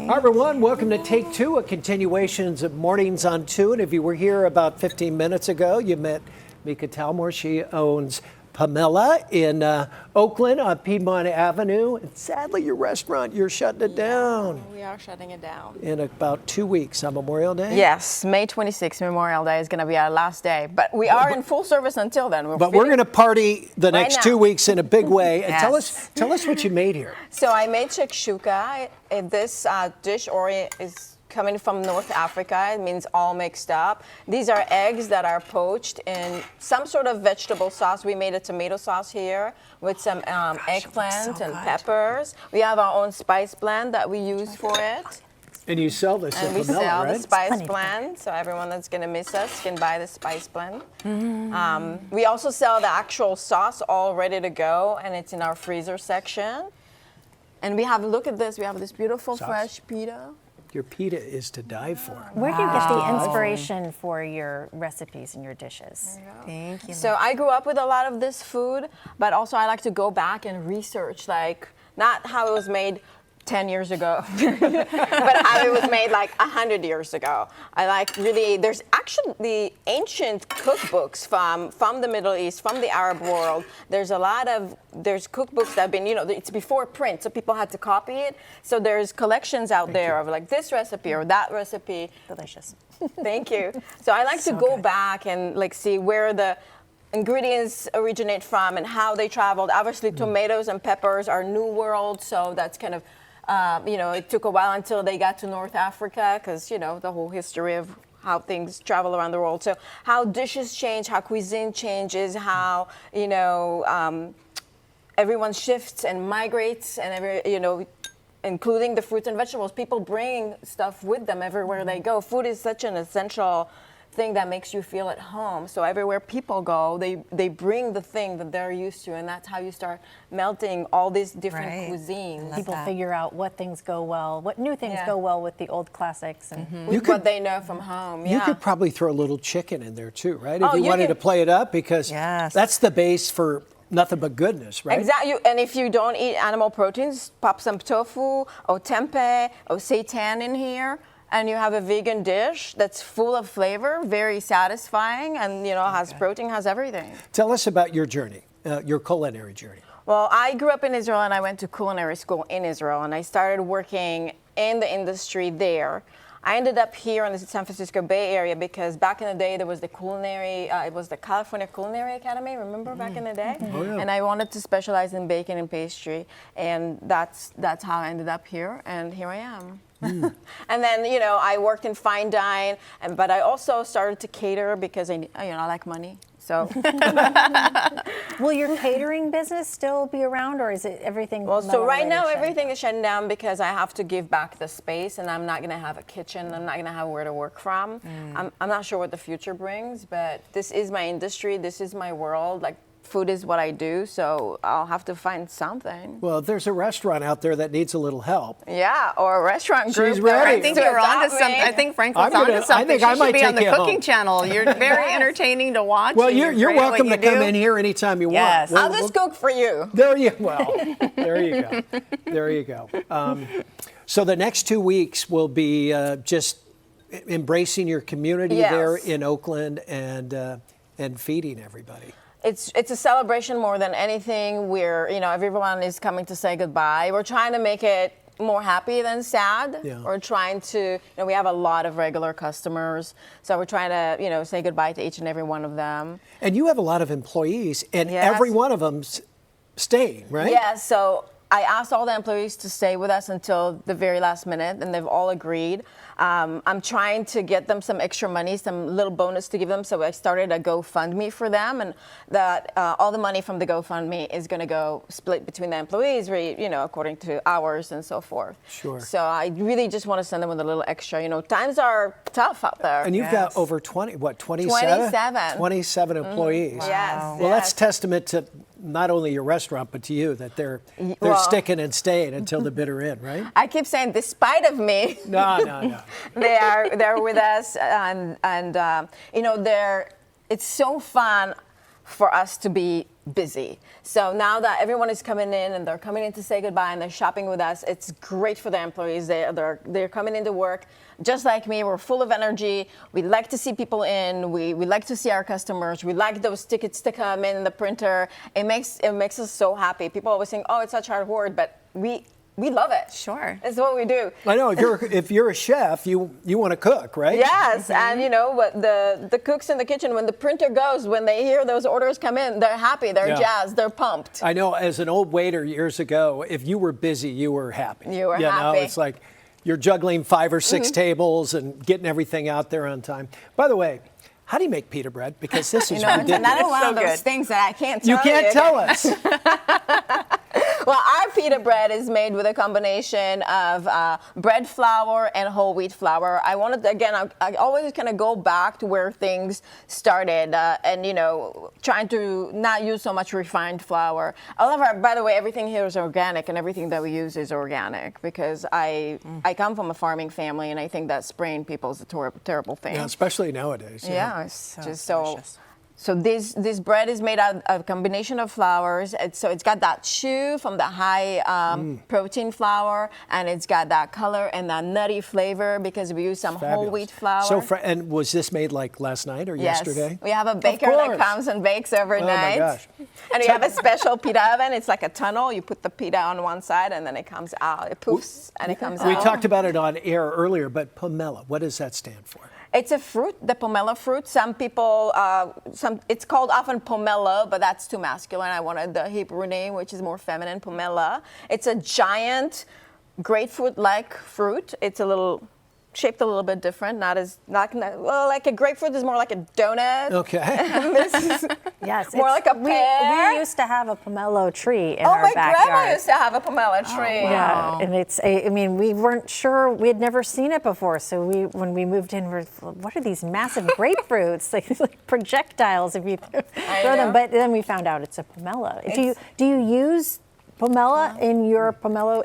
Hi, everyone. Welcome to Take Two, a continuation of Mornings on 2. And if you were here about 15 minutes ago, you met Mika Talmor. She owns Pamela in Oakland on Piedmont Avenue. And sadly, your restaurant, you're shutting it down. We are shutting it down. In about 2 weeks on Memorial Day? Yes, May 26th, Memorial Day is going to be our last day. But we are in full service until then. We're going to party the next 2 weeks in a big way. And Yes. tell us what you made here. So I made shakshuka. This dish is coming from North Africa. It means all mixed up. These are eggs that are poached in some sort of vegetable sauce. We made a tomato sauce here with some eggplant and peppers. We have our own spice blend that we use for it. And you sell this And at we Pamela, sell right? the spice blend, so everyone that's going to miss us can buy the spice blend. We also sell the actual sauce all ready to go, and it's in our freezer section. And we have, look at this, we have this beautiful fresh pita. Your pita is to die for. Where do you get the inspiration for your recipes and your dishes? Thank you. So I grew up with a lot of this food, but also I like to go back and research, like, not how it was made 10 years ago, but how it was made like 100 years ago. I like really, there's actually the ancient cookbooks from the Middle East, from the Arab world. There's cookbooks that have been, it's before print, so people had to copy it. So there's collections out there of like this recipe or that recipe. Delicious. Thank you. So I like to go back and like see where the ingredients originate from and how they traveled. Obviously, tomatoes and peppers are New World, so that's kind of it took a while until they got to North Africa because, the whole history of how things travel around the world. So how dishes change, how cuisine changes, how, everyone shifts and migrates and including the fruits and vegetables. People bring stuff with them everywhere they go. Food is such an essential thing that makes you feel at home. So everywhere people go, they bring the thing that they're used to, and that's how you start melting all these different cuisines. People figure out what things go well, what new things go well with the old classics, and what they know from home. You could probably throw a little chicken in there too, right? Oh, If you wanted to play it up, because Yes. that's the base for nothing but goodness, right? Exactly. And if you don't eat animal proteins, pop some tofu or tempeh or seitan in here. And you have a vegan dish that's full of flavor, very satisfying, and has protein, has everything. Tell us about your journey, your culinary journey. Well, I grew up in Israel, and I went to culinary school in Israel, and I started working in the industry there. I ended up here in the San Francisco Bay Area because back in the day there was the it was the California Culinary Academy. Remember back in the day? Oh, yeah. And I wanted to specialize in bacon and pastry, and that's how I ended up here, and here I am. And then I worked in fine dine, but I also started to cater because I like money. So will your catering business still be around, or is it everything? Well, so right now everything is shutting down because I have to give back the space, and I'm not going to have a kitchen. I'm not going to have where to work from. I'm not sure what the future brings, but this is my industry. This is my world. Like, food is what I do, so I'll have to find something. Well, there's a restaurant out there that needs a little help. Yeah, or a restaurant group. She's ready. I think you're onto something. I think Franklin's onto something. I think she I should might be on take the you cooking home. channel. You're very entertaining to watch. Well, and you're great at welcome to what you come do. in here anytime you Yes. want. I'll just cook for you. There you go. There you go. So the next 2 weeks will be just embracing your community there in Oakland and feeding everybody. It's a celebration more than anything. Everyone is coming to say goodbye. We're trying to make it more happy than sad. Yeah. We're trying to, we have a lot of regular customers, so we're trying to, say goodbye to each and every one of them. And you have a lot of employees, and every one of them's staying, right? Yeah, so I asked all the employees to stay with us until the very last minute, and they've all agreed. I'm trying to get them some extra money, some little bonus to give them. So I started a GoFundMe for them, and that all the money from the GoFundMe is going to go split between the employees, according to hours and so forth. Sure. So I really just want to send them with a little extra. Times are tough out there. And you've got over 27? 27 employees. Yes. Well, that's testament to not only your restaurant, but to you, that they're sticking and staying until the bitter end, right? I keep saying, despite of me. No. they're with us, and it's so fun for us to be busy. So now that everyone is coming in and they're coming in to say goodbye and they're shopping with us, it's great for the employees. They're coming into work just like me. We're full of energy. We like to see people in. We like to see our customers. We like those tickets to come in the printer. It makes us so happy. People always think, oh, it's such hard work, but we love it. Sure. It's what we do. I know if you're a chef, you want to cook, right? Yes, and you know what, the cooks in the kitchen, when the printer goes, when they hear those orders come in, they're happy, they're jazzed, they're pumped. I know as an old waiter years ago, if you were busy, you were happy. You were know, happy. It's like you're juggling 5 or 6 tables and getting everything out there on time. By the way, how do you make pita bread? Because this is ridiculous. That is one So of those good. things that I can't tell you. You can't tell us. Well, our pita bread is made with a combination of bread flour and whole wheat flour. I wanted to, again, I always kind of go back to where things started and, you know, trying to not use so much refined flour. By the way, everything here is organic and everything that we use is organic because I come from a farming family and I think that spraying people is a terrible thing. Yeah, especially nowadays. Yeah, it's just delicious. So this bread is made out of a combination of flours. So it's got that chew from the high protein flour, and it's got that color and that nutty flavor because we use some whole wheat flour. So, and was this made like last night or yesterday? We have a baker that comes and bakes overnight. Oh my gosh. And we have a special pita oven. It's like a tunnel. You put the pita on one side and then it comes out. It poofs and it comes out. We talked about it on air earlier, but Pamela, what does that stand for? It's a fruit, the pomelo fruit. Some people, it's called often pomelo, but that's too masculine. I wanted the Hebrew name, which is more feminine, pomela. It's a giant grapefruit-like fruit. It's shaped a little bit different, like a grapefruit is more like a donut. Okay. This is Yes, more like a pear. We used to have a pomelo tree in Oh, our my backyard. grandma used to have a pomelo tree. Yeah, and we weren't sure, we had never seen it before, so when we moved in, what are these massive grapefruits, like projectiles if you throw them, but then we found out it's a pomelo. Do you use pomelo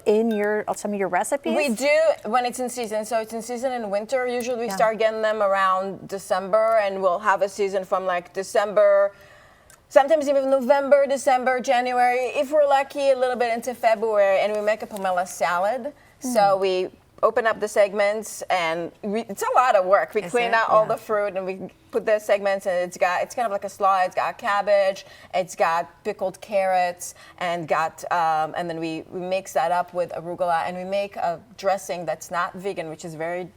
in some of your recipes? We do when it's in season. So it's in season in winter. Usually we start getting them around December, and we'll have a season from like December, sometimes even November, December, January. If we're lucky, a little bit into February, and we make a pomelo salad. So we open up the segments, and it's a lot of work. We clean out all the fruit, and we put the segments, and it's kind of like a slaw. It's got cabbage, it's got pickled carrots, and and then we mix that up with arugula, and we make a dressing that's not vegan, which is very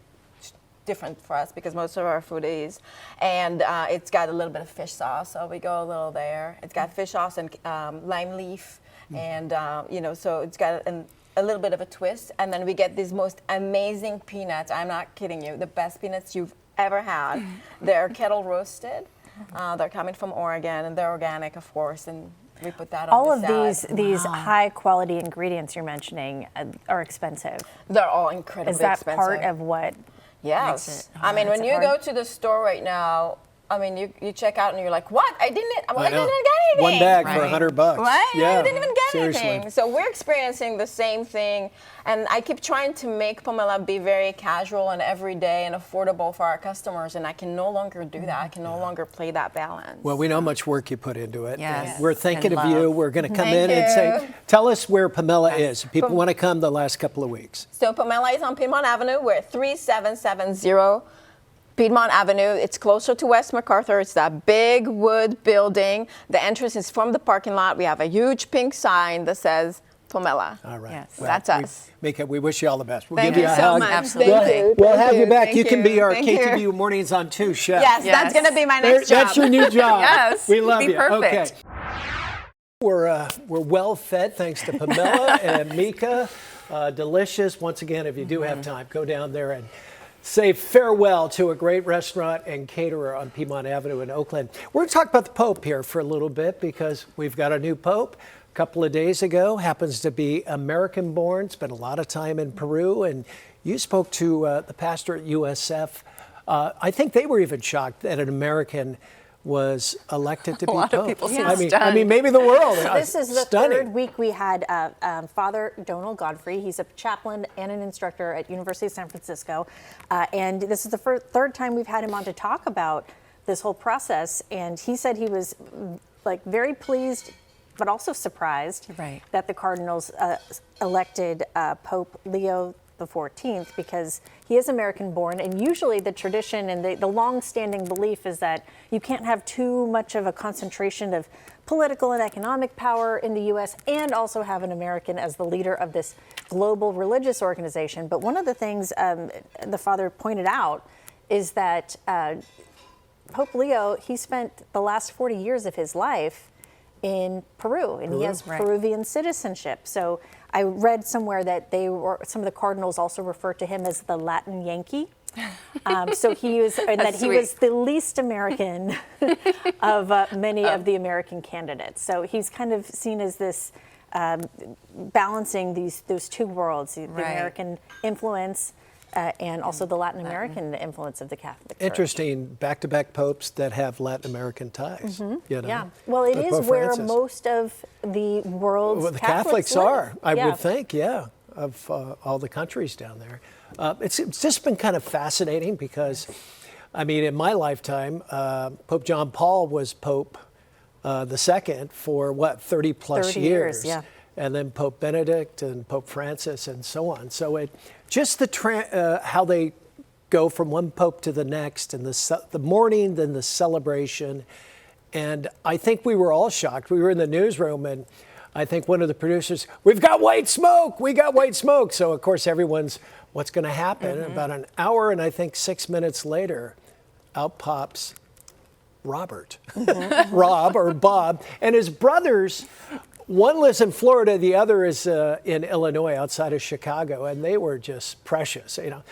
different for us because most of our food is, and it's got a little bit of fish sauce, so we go a little there. It's got fish sauce and lime leaf, and so it's got a little bit of a twist, and then we get these most amazing peanuts. I'm not kidding you, the best peanuts you've ever had. They're kettle roasted. They're coming from Oregon, and they're organic, of course, and we put that on all the of salad. these high quality ingredients you're mentioning are expensive. They're all incredibly Is that expensive. part of what? Yes. Makes it- I mean, makes when it you go hard? to the store right now, I mean, you check out and you're like, what? I didn't get anything. One bag for $100. Right? Yeah, I didn't even get seriously. anything. So we're experiencing the same thing. And I keep trying to make pomelo be very casual and everyday and affordable for our customers. And I can no longer do that. I can no longer play that balance. Well, we know how much work you put into it. Yes. And we're thinking And of you. love. We're going to come Thank in and say, you. tell us where Pamela is. If people want to come the last couple of weeks. So Pamela is on Piedmont Avenue. We're at 3770 Piedmont Avenue. It's closer to West MacArthur. It's that big wood building. The entrance is from the parking lot. We have a huge pink sign that says Pamela. All right. Yes. That's us. We wish you all the best. We'll Thank give you you a so hug. much. Absolutely. Thank you. We'll Thank have you back. Thank You can be our Thank you. KTVU Mornings on 2 chef. Yes, that's Yes. going to be my next job. That's your new job. Yes, We love be you. perfect. Okay. We're well fed thanks to Pamela and Mika. Delicious. Once again, if you do have time, go down there and say farewell to a great restaurant and caterer on Piedmont Avenue in Oakland. We're going to talk about the Pope here for a little bit because we've got a new Pope. A couple of days ago, happens to be American-born, spent a lot of time in Peru, and you spoke to the pastor at USF. I think they were even shocked that an American was elected to be lot Pope. of people seem I mean, stunned. maybe the world. This is the Stunning. third week we had Father Donald Godfrey. He's a chaplain and an instructor at University of San Francisco. And this is the third time we've had him on to talk about this whole process. And he said he was like very pleased, but also surprised Right. that the Cardinals elected Pope Leo XIV, because he is American born, and usually the tradition and the long-standing belief is that you can't have too much of a concentration of political and economic power in the U.S. and also have an American as the leader of this global religious organization. But one of the things the father pointed out is that Pope Leo, he spent the last 40 years of his life in Peru, and he has Right. Peruvian citizenship. So I read somewhere that some of the Cardinals also refer to him as the Latin Yankee. So he was, and that he was the least American of many of the American candidates. So he's kind of seen as this balancing those two worlds, the Right. American influence and also the Latin American influence of the Catholic Church. Interesting, back-to-back popes that have Latin American ties. You know? Yeah, well, it But is Pope where Francis. most of the world's Well, the Catholics live. are, I Yeah. would think, yeah, of all the countries down there. It's just been kind of fascinating because, I mean, in my lifetime, Pope John Paul was Pope the second for, 30 plus 30 years? years, yeah. And then Pope Benedict and Pope Francis and so on. So it just how they go from one pope to the next, and the mourning, then the celebration. And I think we were all shocked. We were in the newsroom, and I think one of the producers, "We've got white smoke, we got white smoke." So of course everyone's, what's going to happen? About an hour and I think 6 minutes later, out pops Robert, Rob or Bob, and his brothers. One lives in Florida, the other is in Illinois, outside of Chicago, and they were just precious. You know,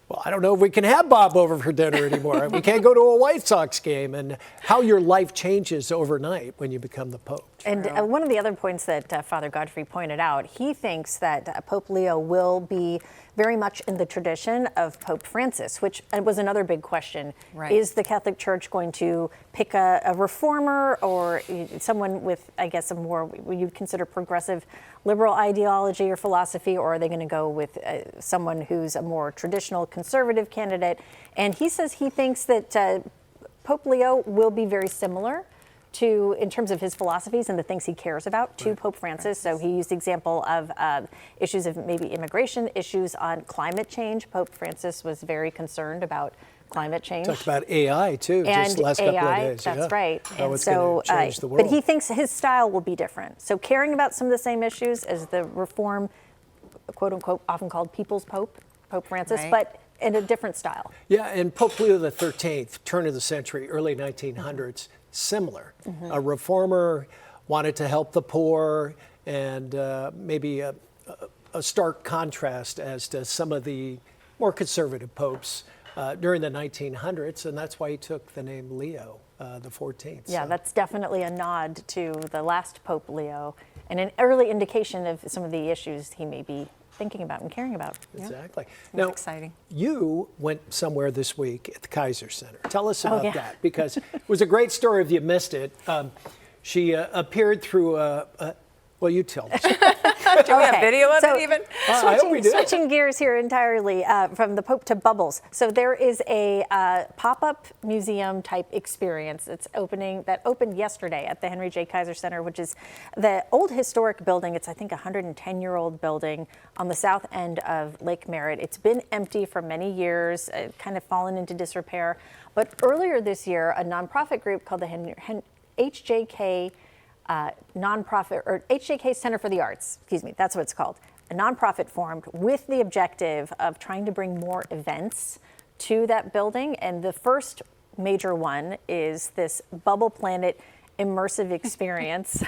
well, I don't know if we can have Bob over for dinner anymore. We can't go to a White Sox game, and how your life changes overnight when you become the Pope. And one of the other points that Father Godfrey pointed out, he thinks that Pope Leo will be very much in the tradition of Pope Francis, which was another big question. Right. Is the Catholic Church going to pick a reformer or someone with, I guess, a more, what you'd consider progressive liberal ideology or philosophy, or are they going to go with someone who's a more traditional conservative candidate? And he says he thinks that Pope Leo will be very similar in terms of his philosophies and the things he cares about, to Pope Francis. So he used the example of issues of maybe immigration, issues on climate change. Pope Francis was very concerned about climate change. Talked about AI too, And just the last couple of days. that's yeah. right. How And it's so, going to change the world. but he thinks his style will be different. So caring about some of the same issues as the Reform, quote unquote, often called People's Pope, Pope Francis, Right. but in a different style. Yeah, and Pope Leo XIII, turn of the century, early 1900s, similar. A reformer, wanted to help the poor, and maybe a stark contrast as to some of the more conservative popes during the 1900s, and that's why he took the name Leo the 14th. Yeah, so. that's definitely a nod to the last Pope Leo and an early indication of some of the issues he may be thinking about and caring about. Exactly. That's Now, exciting. you went somewhere this week at the Kaiser Center. Tell us about yeah. that, because it was a great story if you missed it. She appeared through well, you tell us. Do we have video of it even? I hope we do. Switching gears here entirely from the Pope to Bubbles. So there is a pop-up museum type experience that opened yesterday at the Henry J. Kaiser Center, which is the old historic building. It's, I think, a 110-year-old building on the south end of Lake Merritt. It's been empty for many years, kind of fallen into disrepair. But earlier this year, a nonprofit group called the HJK nonprofit, or HJK Center for the Arts, excuse me, that's what it's called. A nonprofit formed with the objective of trying to bring more events to that building. And the first major one is this Bubble Planet immersive experience.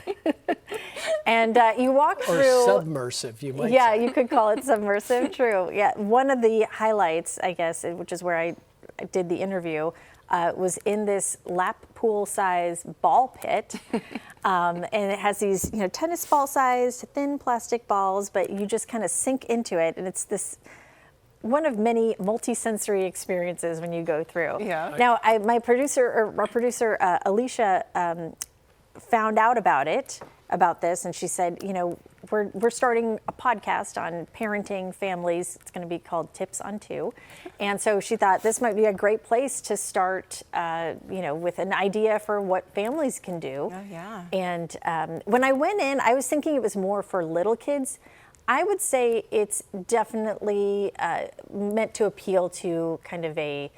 And you walk Or through. submersive, you might Yeah, say. you could call it submersive, true. Yeah, one of the highlights, I guess, which is where I did the interview, was in this lap pool size ball pit. And it has these, tennis ball sized thin plastic balls, but you just kind of sink into it. And it's this one of many multi-sensory experiences when you go through. Yeah. Now, our producer, Alicia, found out about this, and she said, we're starting a podcast on parenting families. It's going to be called Tips on Two. And so she thought this might be a great place to start, with an idea for what families can do. Oh, yeah. And when I went in, I was thinking it was more for little kids. I would say it's definitely meant to appeal to kind of a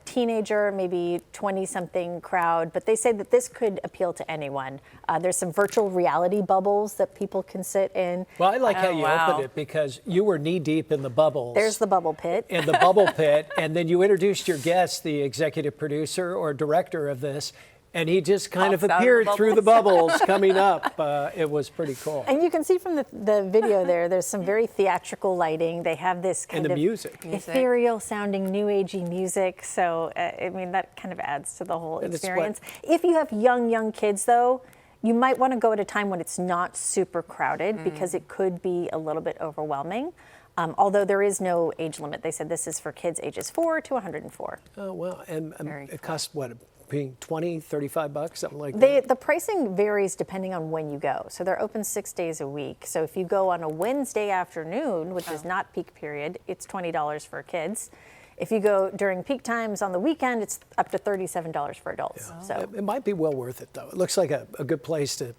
teenager, maybe 20-something crowd, but they say that this could appeal to anyone. There's some virtual reality bubbles that people can sit in. Well, I like how you wow. opened it because you were knee deep in the bubbles. There's the bubble pit. In the bubble pit, and then you introduced your guest, the executive producer or director of this, and he just kind of Pops out of the appeared through the bubbles coming up. It was pretty cool. And you can see from the video there's some very theatrical lighting. They have this kind And the of music. ethereal sounding new agey music. So, that kind of adds to the whole And it's what- experience. If you have young kids though, you might want to go at a time when it's not super crowded because it could be a little bit overwhelming. Although there is no age limit. They said this is for kids ages 4 to 104. Oh, wow. And Very it costs what? Being $20, $35, something like that? The pricing varies depending on when you go. So they're open 6 days a week. So if you go on a Wednesday afternoon, which is not peak period, it's $20 for kids. If you go during peak times on the weekend, it's up to $37 for adults. Yeah. So It might be well worth it, though. It looks like a good place to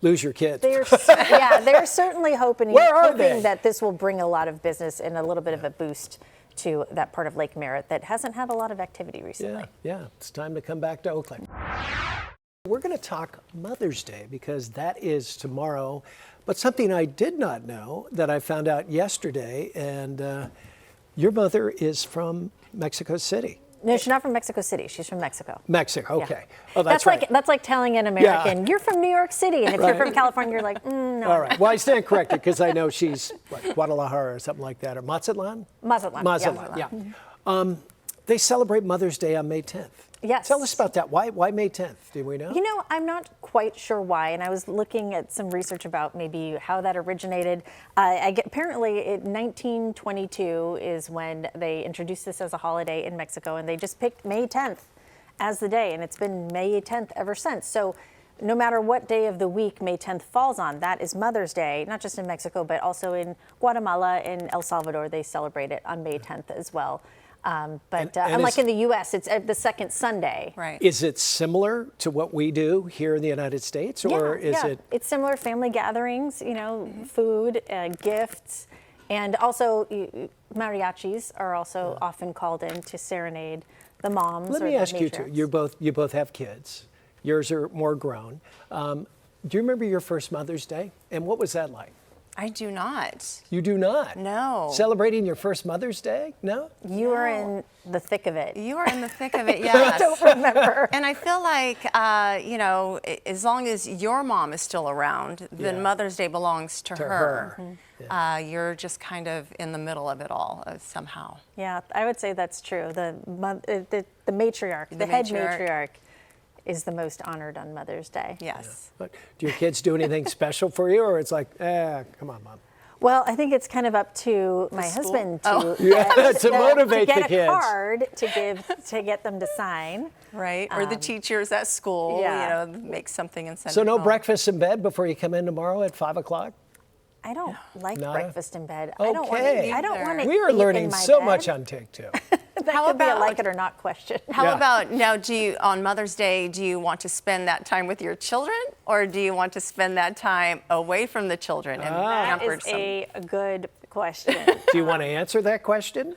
lose your kid. they're certainly hoping that this will bring a lot of business and a little bit of a boost to that part of Lake Merritt that hasn't had a lot of activity recently. Yeah, it's time to come back to Oakland. We're going to talk Mother's Day because that is tomorrow. But something I did not know that I found out yesterday, and your mother is from Mexico City. No, she's not from Mexico City. She's from Mexico. Mexico, okay. Yeah. Oh, that's right. That's like telling an American, you're from New York City. And if you're from California, you're like, no. All right. Well, I stand corrected because I know she's Guadalajara or something like that, or Mazatlan? Mazatlan. Yeah. They celebrate Mother's Day on May 10th. Yes. Tell us about that. Why May 10th? Do we know? I'm not quite sure why, and I was looking at some research about maybe how that originated. Apparently, in 1922 is when they introduced this as a holiday in Mexico, and they just picked May 10th as the day, and it's been May 10th ever since. So no matter what day of the week May 10th falls on, that is Mother's Day, not just in Mexico, but also in Guatemala and El Salvador, they celebrate it on May 10th as well. But unlike in the U.S., it's the second Sunday. Right. Is it similar to what we do here in the United States, or is it? It's similar. Family gatherings, food, gifts, and also mariachis are also often called in to serenade the moms. Let me ask you two. You both have kids. Yours are more grown. Do you remember your first Mother's Day, and what was that like? I do not. You do not? No. Celebrating your first Mother's Day? No? You are in the thick of it. You are in the thick of it, yes. I don't remember. And I feel like, as long as your mom is still around, then Mother's Day belongs to her. Mm-hmm. You're just kind of in the middle of it all somehow. Yeah, I would say that's true. The matriarch, the head matriarch, is the most honored on Mother's Day. Yes. But do your kids do anything special for you, or it's like, come on, Mom? Well, I think it's kind of up to my husband to to motivate to get the kids. a card to get them to sign. Right, or the teachers at school, make something and send So it no home. breakfast in bed before you come in tomorrow at 5 o'clock? I don't like Nada? breakfast in bed. Okay. I don't want to. We are learning so much on Take Two. That How could be a about- like it or not question. How about now, on Mother's Day, do you want to spend that time with your children, or do you want to spend that time away from the children and That pampered is some? a good question. Do you want to answer that question?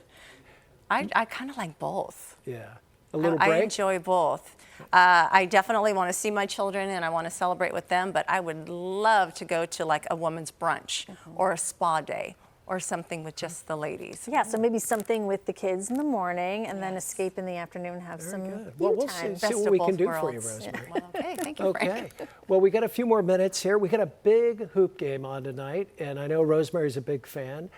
I kind of like both. Yeah. A little I break? enjoy both. I definitely want to see my children and I want to celebrate with them, but I would love to go to like a woman's brunch or a spa day or something with just the ladies. Yeah, so maybe something with the kids in the morning and then escape in the afternoon, have some Good. me Well, we'll time. see Best what of we both can do for you, worlds. Rosemary. Well, okay, thank you, Okay. Frank. Well, we got a few more minutes here. We got a big hoop game on tonight, and I know Rosemary's a big fan.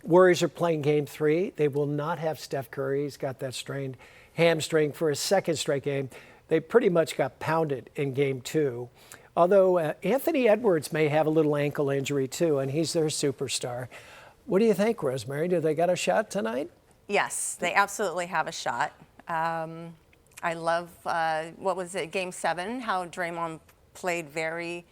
Warriors are playing Game 3. They will not have Steph Curry. He's got that strained hamstring for his second straight game. They pretty much got pounded in Game 2. Although Anthony Edwards may have a little ankle injury too, and he's their superstar. What do you think, Rosemary? Do they got a shot tonight? Yes, they absolutely have a shot. I love, what was it, Game 7, how Draymond played very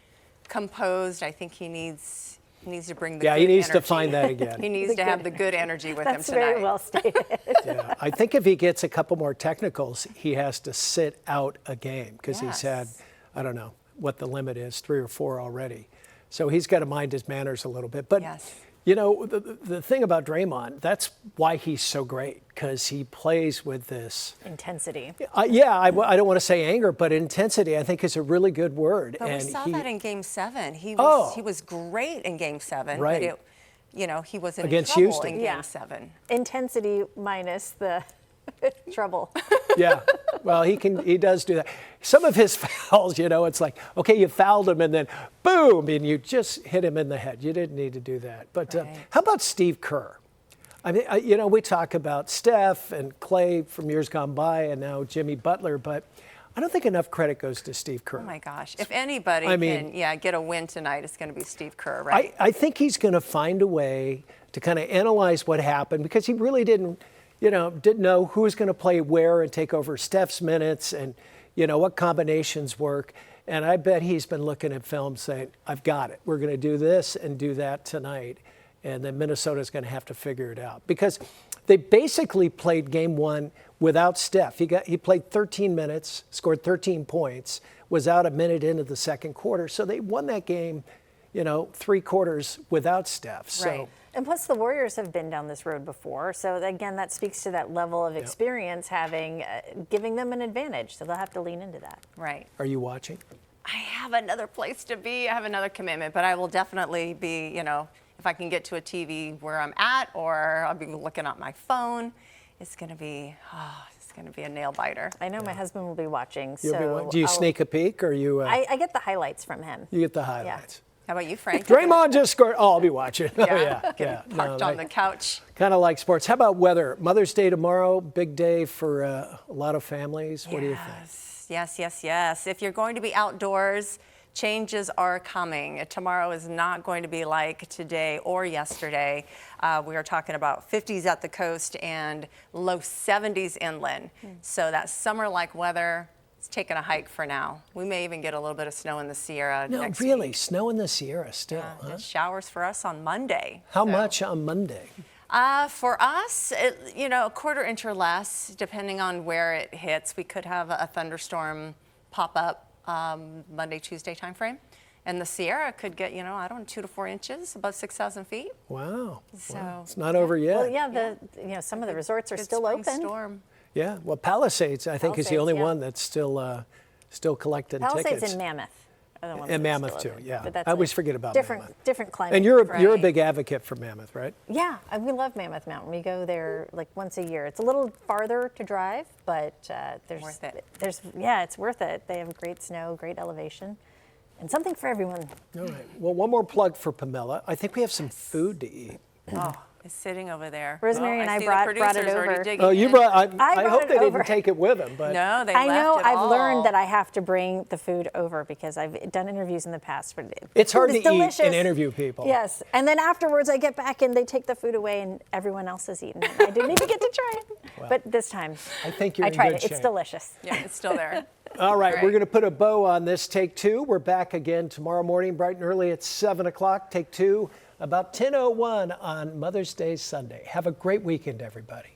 composed. I think he needs to bring the Yeah, good he needs to energy. find that again. He needs to have the good energy with That's him tonight. very well stated. Yeah, I think if he gets a couple more technicals, he has to sit out a game because he's had, Yes. I don't know what the limit is, 3 or 4 already. So he's got to mind his manners a little bit. But, Yes. you know, the thing about Draymond, that's why he's so great, because he plays with this. Intensity. I don't want to say anger, but intensity, I think, is a really good word. But and we saw that in Game 7. He Oh. was great in Game 7. Right. But he wasn't Against in trouble Houston. in Yeah. Game 7. Intensity minus the trouble. Yeah, well, he does do that. Some of his fouls, you know, it's like, okay, you fouled him and then boom, and you just hit him in the head. You didn't need to do that. But Right. how about Steve Kerr? I mean, you know, we talk about Steph and Clay from years gone by and now Jimmy Butler, but I don't think enough credit goes to Steve Kerr. Oh my gosh. If anybody can get a win tonight, it's going to be Steve Kerr, right? I think he's going to find a way to kind of analyze what happened, because he really didn't know who was going to play where and take over Steph's minutes and, you know, what combinations work. And I bet he's been looking at film saying, I've got it. We're going to do this and do that tonight. And then Minnesota's going to have to figure it out, because they basically played game 1 without Steph. He played 13 minutes, scored 13 points, was out a minute into the second quarter. So they won that game, you know, 3 quarters without Steph. So. Right. And plus, the Warriors have been down this road before. So again, that speaks to that level of experience giving them an advantage. So they'll have to lean into that. Right. Are you watching? I have another place to be. I have another commitment, but I will definitely be, you know, if I can get to a TV where I'm at, or I'll be looking at my phone, it's going to be a nail biter. I know my husband will be watching. Do you sneak a peek, or you? I get the highlights from him. You get the highlights. How about you, Frank? Draymond just scored. Oh, I'll be watching. Yeah. Yeah. Parked on the couch. Kind of like sports. How about weather? Mother's Day tomorrow, big day for a lot of families. What do you think? Yes. If you're going to be outdoors, changes are coming. Tomorrow is not going to be like today or yesterday. We are talking about 50s at the coast and low 70s inland. So that summer-like weather, it's taking a hike for now. We may even get a little bit of snow in the Sierra No, next really, week. snow in the Sierra still. Huh? It's showers for us on Monday. How much on Monday? For us, a quarter inch or less, depending on where it hits. We could have a thunderstorm pop up Monday, Tuesday timeframe. And the Sierra could get, 2 to 4 inches, above 6,000 feet. Wow. So Well, it's not over yet. Well, some of the resorts are Good still spring open. storm. Yeah. Well, Palisades, I think, is the Palisades, only yeah. one that's still collecting Palisades tickets. and Mammoth are the ones And that are Mammoth still too. open. Yeah. But that's I always like forget about different Mammoth. climate. And you're a Right. big advocate for Mammoth, right? Yeah, we love Mammoth Mountain. We go there like once a year. It's a little farther to drive, but Worth it. It's worth it. They have great snow, great elevation, and something for everyone. All right. Well, one more plug for Pamela. I think we have some food to eat. Oh, it's sitting over there. Rosemary and I see brought the it producers already over. digging Oh, you in. brought. I brought hope it they over. didn't take it with them, but No, they I left know it I've all. learned that I have to bring the food over because I've done interviews in the past. But it's hard to food is eat delicious. and interview people. Yes, and then afterwards I get back and they take the food away and everyone else has eaten it. I didn't even get to try it. But this time, I think you're I in tried good it. shape. It's delicious. Yeah, it's still there. All right, Right. we're going to put a bow on this take 2. We're back again tomorrow morning, bright and early at 7 o'clock. Take 2, about 10:01 on Mother's Day Sunday. Have a great weekend, everybody.